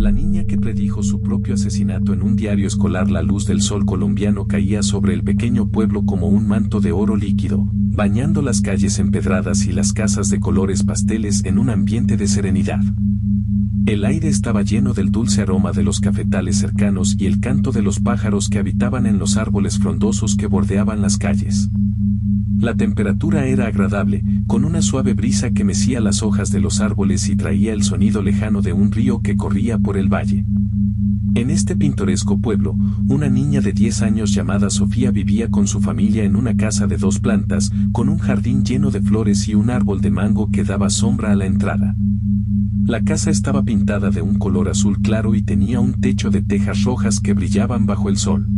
la niña que predijo su propio asesinato en un diario escolar. La luz del sol colombiano caía sobre el pequeño pueblo como un manto de oro líquido, bañando las calles empedradas y las casas de colores pasteles en un ambiente de serenidad. El aire estaba lleno del dulce aroma de los cafetales cercanos y el canto de los pájaros que habitaban en los árboles frondosos que bordeaban las calles. La temperatura era agradable, con una suave brisa que mecía las hojas de los árboles y traía el sonido lejano de un río que corría por el valle. En este pintoresco pueblo, una niña de 10 años llamada Sofía vivía con su familia en una casa de 2 plantas, con un jardín lleno de flores y un árbol de mango que daba sombra a la entrada. La casa estaba pintada de un color azul claro y tenía un techo de tejas rojas que brillaban bajo el sol.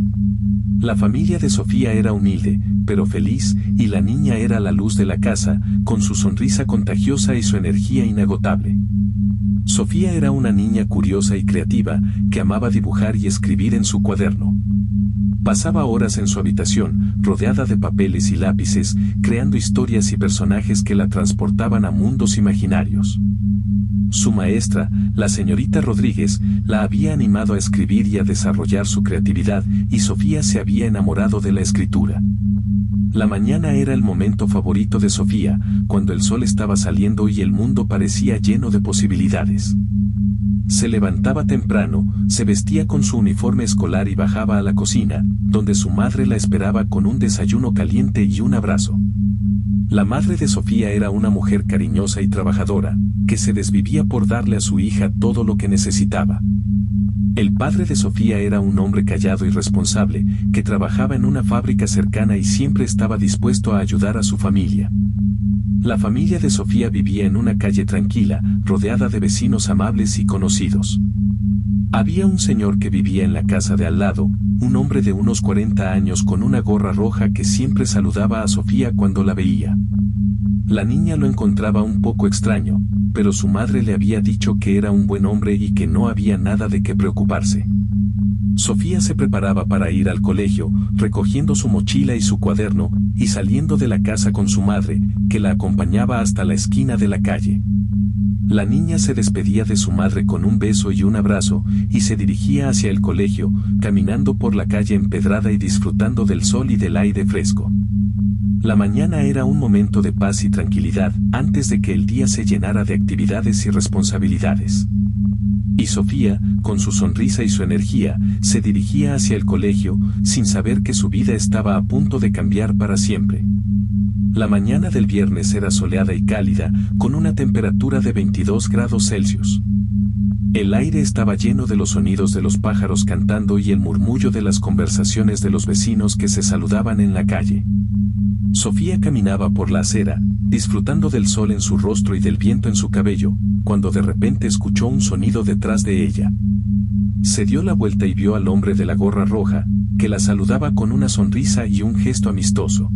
La familia de Sofía era humilde, pero feliz, y la niña era la luz de la casa, con su sonrisa contagiosa y su energía inagotable. Sofía era una niña curiosa y creativa, que amaba dibujar y escribir en su cuaderno. Pasaba horas en su habitación, rodeada de papeles y lápices, creando historias y personajes que la transportaban a mundos imaginarios. Su maestra, la señorita Rodríguez, la había animado a escribir y a desarrollar su creatividad, y Sofía se había enamorado de la escritura. La mañana era el momento favorito de Sofía, cuando el sol estaba saliendo y el mundo parecía lleno de posibilidades. Se levantaba temprano, se vestía con su uniforme escolar y bajaba a la cocina, donde su madre la esperaba con un desayuno caliente y un abrazo. La madre de Sofía era una mujer cariñosa y trabajadora, que se desvivía por darle a su hija todo lo que necesitaba. El padre de Sofía era un hombre callado y responsable, que trabajaba en una fábrica cercana y siempre estaba dispuesto a ayudar a su familia. La familia de Sofía vivía en una calle tranquila, rodeada de vecinos amables y conocidos. Había un señor que vivía en la casa de al lado, un hombre de unos 40 años con una gorra roja que siempre saludaba a Sofía cuando la veía. La niña lo encontraba un poco extraño, pero su madre le había dicho que era un buen hombre y que no había nada de qué preocuparse. Sofía se preparaba para ir al colegio, recogiendo su mochila y su cuaderno, y saliendo de la casa con su madre, que la acompañaba hasta la esquina de la calle. La niña se despedía de su madre con un beso y un abrazo, y se dirigía hacia el colegio, caminando por la calle empedrada y disfrutando del sol y del aire fresco. La mañana era un momento de paz y tranquilidad, antes de que el día se llenara de actividades y responsabilidades. Y Sofía, con su sonrisa y su energía, se dirigía hacia el colegio, sin saber que su vida estaba a punto de cambiar para siempre. La mañana del viernes era soleada y cálida, con una temperatura de 22 grados Celsius. El aire estaba lleno de los sonidos de los pájaros cantando y el murmullo de las conversaciones de los vecinos que se saludaban en la calle. Sofía caminaba por la acera, disfrutando del sol en su rostro y del viento en su cabello, cuando de repente escuchó un sonido detrás de ella. Se dio la vuelta y vio al hombre de la gorra roja, que la saludaba con una sonrisa y un gesto amistoso.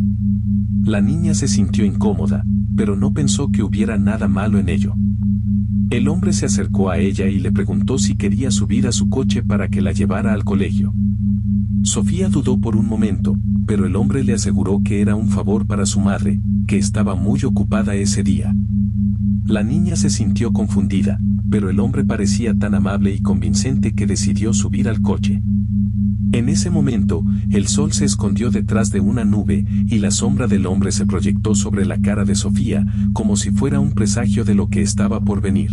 La niña se sintió incómoda, pero no pensó que hubiera nada malo en ello. El hombre se acercó a ella y le preguntó si quería subir a su coche para que la llevara al colegio. Sofía dudó por un momento, pero el hombre le aseguró que era un favor para su madre, que estaba muy ocupada ese día. La niña se sintió confundida, pero el hombre parecía tan amable y convincente que decidió subir al coche. En ese momento, el sol se escondió detrás de una nube, y la sombra del hombre se proyectó sobre la cara de Sofía, como si fuera un presagio de lo que estaba por venir.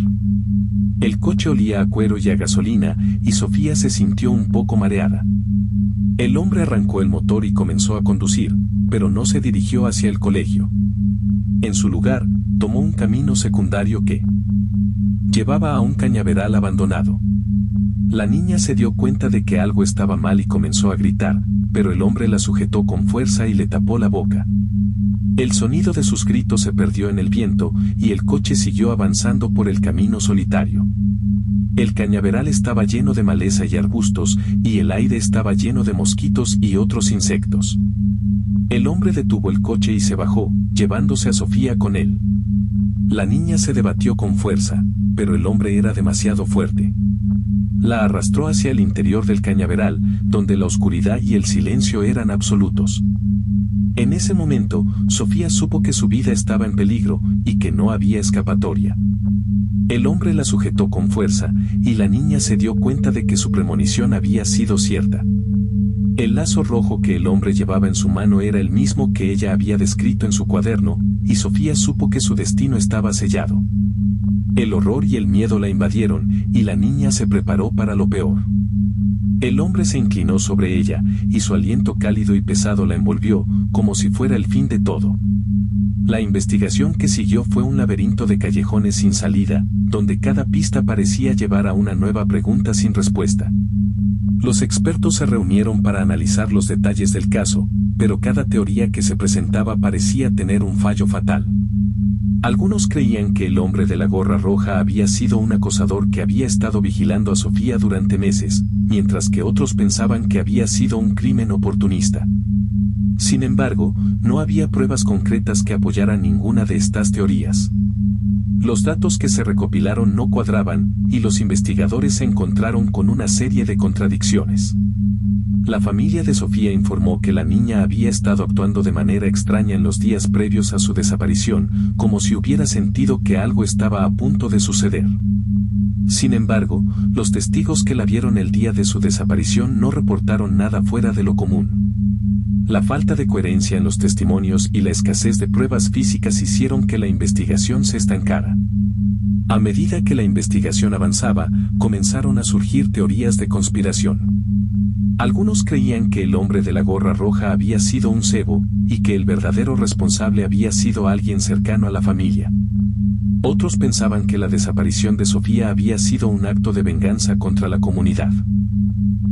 El coche olía a cuero y a gasolina, y Sofía se sintió un poco mareada. El hombre arrancó el motor y comenzó a conducir, pero no se dirigió hacia el colegio. En su lugar, tomó un camino secundario que llevaba a un cañaveral abandonado. La niña se dio cuenta de que algo estaba mal y comenzó a gritar, pero el hombre la sujetó con fuerza y le tapó la boca. El sonido de sus gritos se perdió en el viento, y el coche siguió avanzando por el camino solitario. El cañaveral estaba lleno de maleza y arbustos, y el aire estaba lleno de mosquitos y otros insectos. El hombre detuvo el coche y se bajó, llevándose a Sofía con él. La niña se debatió con fuerza, pero el hombre era demasiado fuerte. La arrastró hacia el interior del cañaveral, donde la oscuridad y el silencio eran absolutos. En ese momento, Sofía supo que su vida estaba en peligro, y que no había escapatoria. El hombre la sujetó con fuerza, y la niña se dio cuenta de que su premonición había sido cierta. El lazo rojo que el hombre llevaba en su mano era el mismo que ella había descrito en su cuaderno, y Sofía supo que su destino estaba sellado. El horror y el miedo la invadieron, y la niña se preparó para lo peor. El hombre se inclinó sobre ella, y su aliento cálido y pesado la envolvió, como si fuera el fin de todo. La investigación que siguió fue un laberinto de callejones sin salida, donde cada pista parecía llevar a una nueva pregunta sin respuesta. Los expertos se reunieron para analizar los detalles del caso, pero cada teoría que se presentaba parecía tener un fallo fatal. Algunos creían que el hombre de la gorra roja había sido un acosador que había estado vigilando a Sofía durante meses, mientras que otros pensaban que había sido un crimen oportunista. Sin embargo, no había pruebas concretas que apoyaran ninguna de estas teorías. Los datos que se recopilaron no cuadraban, y los investigadores se encontraron con una serie de contradicciones. La familia de Sofía informó que la niña había estado actuando de manera extraña en los días previos a su desaparición, como si hubiera sentido que algo estaba a punto de suceder. Sin embargo, los testigos que la vieron el día de su desaparición no reportaron nada fuera de lo común. La falta de coherencia en los testimonios y la escasez de pruebas físicas hicieron que la investigación se estancara. A medida que la investigación avanzaba, comenzaron a surgir teorías de conspiración. Algunos creían que el hombre de la gorra roja había sido un cebo, y que el verdadero responsable había sido alguien cercano a la familia. Otros pensaban que la desaparición de Sofía había sido un acto de venganza contra la comunidad.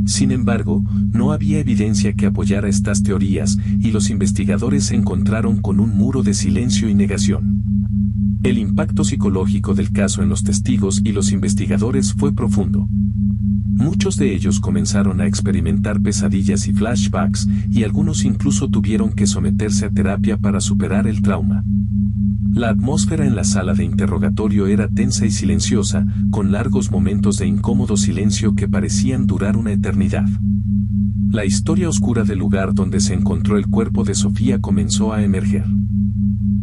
Sin embargo, no había evidencia que apoyara estas teorías, y los investigadores se encontraron con un muro de silencio y negación. El impacto psicológico del caso en los testigos y los investigadores fue profundo. Muchos de ellos comenzaron a experimentar pesadillas y flashbacks, y algunos incluso tuvieron que someterse a terapia para superar el trauma. La atmósfera en la sala de interrogatorio era tensa y silenciosa, con largos momentos de incómodo silencio que parecían durar una eternidad. La historia oscura del lugar donde se encontró el cuerpo de Sofía comenzó a emerger.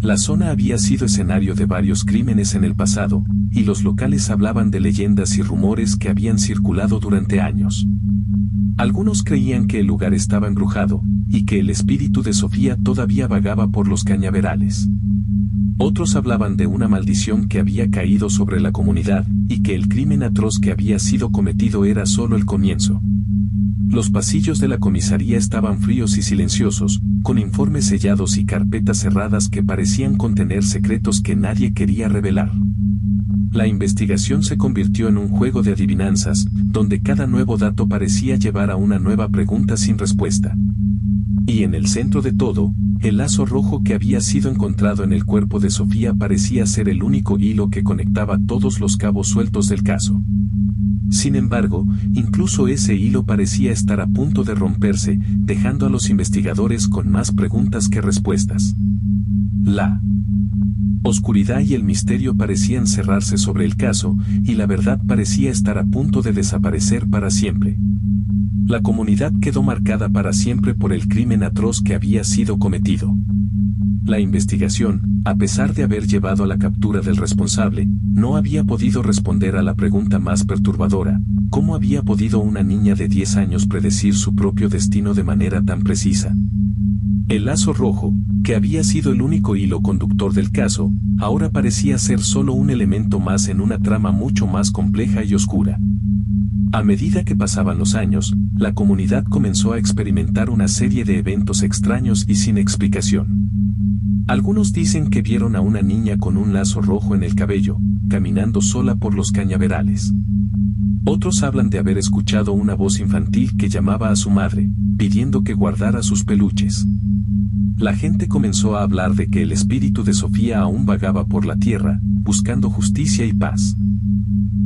La zona había sido escenario de varios crímenes en el pasado, y los locales hablaban de leyendas y rumores que habían circulado durante años. Algunos creían que el lugar estaba embrujado, y que el espíritu de Sofía todavía vagaba por los cañaverales. Otros hablaban de una maldición que había caído sobre la comunidad, y que el crimen atroz que había sido cometido era solo el comienzo. Los pasillos de la comisaría estaban fríos y silenciosos, con informes sellados y carpetas cerradas que parecían contener secretos que nadie quería revelar. La investigación se convirtió en un juego de adivinanzas, donde cada nuevo dato parecía llevar a una nueva pregunta sin respuesta. Y en el centro de todo, el lazo rojo que había sido encontrado en el cuerpo de Sofía parecía ser el único hilo que conectaba todos los cabos sueltos del caso. Sin embargo, incluso ese hilo parecía estar a punto de romperse, dejando a los investigadores con más preguntas que respuestas. La oscuridad y el misterio parecían cerrarse sobre el caso, y la verdad parecía estar a punto de desaparecer para siempre. La comunidad quedó marcada para siempre por el crimen atroz que había sido cometido. La investigación, a pesar de haber llevado a la captura del responsable, no había podido responder a la pregunta más perturbadora: ¿cómo había podido una niña de 10 años predecir su propio destino de manera tan precisa? El lazo rojo, que había sido el único hilo conductor del caso, ahora parecía ser solo un elemento más en una trama mucho más compleja y oscura. A medida que pasaban los años, la comunidad comenzó a experimentar una serie de eventos extraños y sin explicación. Algunos dicen que vieron a una niña con un lazo rojo en el cabello, caminando sola por los cañaverales. Otros hablan de haber escuchado una voz infantil que llamaba a su madre, pidiendo que guardara sus peluches. La gente comenzó a hablar de que el espíritu de Sofía aún vagaba por la tierra, buscando justicia y paz.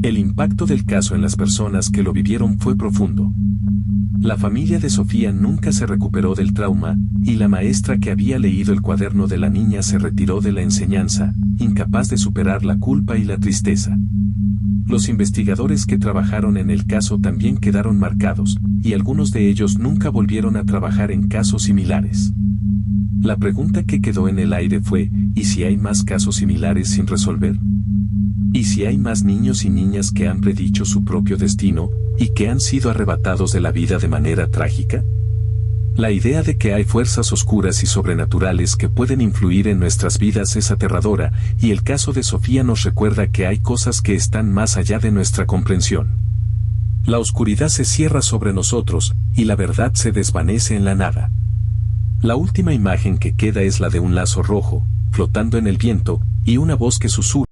El impacto del caso en las personas que lo vivieron fue profundo. La familia de Sofía nunca se recuperó del trauma, y la maestra que había leído el cuaderno de la niña se retiró de la enseñanza, incapaz de superar la culpa y la tristeza. Los investigadores que trabajaron en el caso también quedaron marcados, y algunos de ellos nunca volvieron a trabajar en casos similares. La pregunta que quedó en el aire fue: ¿y si hay más casos similares sin resolver? ¿Y si hay más niños y niñas que han predicho su propio destino, y que han sido arrebatados de la vida de manera trágica? La idea de que hay fuerzas oscuras y sobrenaturales que pueden influir en nuestras vidas es aterradora, y el caso de Sofía nos recuerda que hay cosas que están más allá de nuestra comprensión. La oscuridad se cierra sobre nosotros, y la verdad se desvanece en la nada. La última imagen que queda es la de un lazo rojo, flotando en el viento, y una voz que susurra.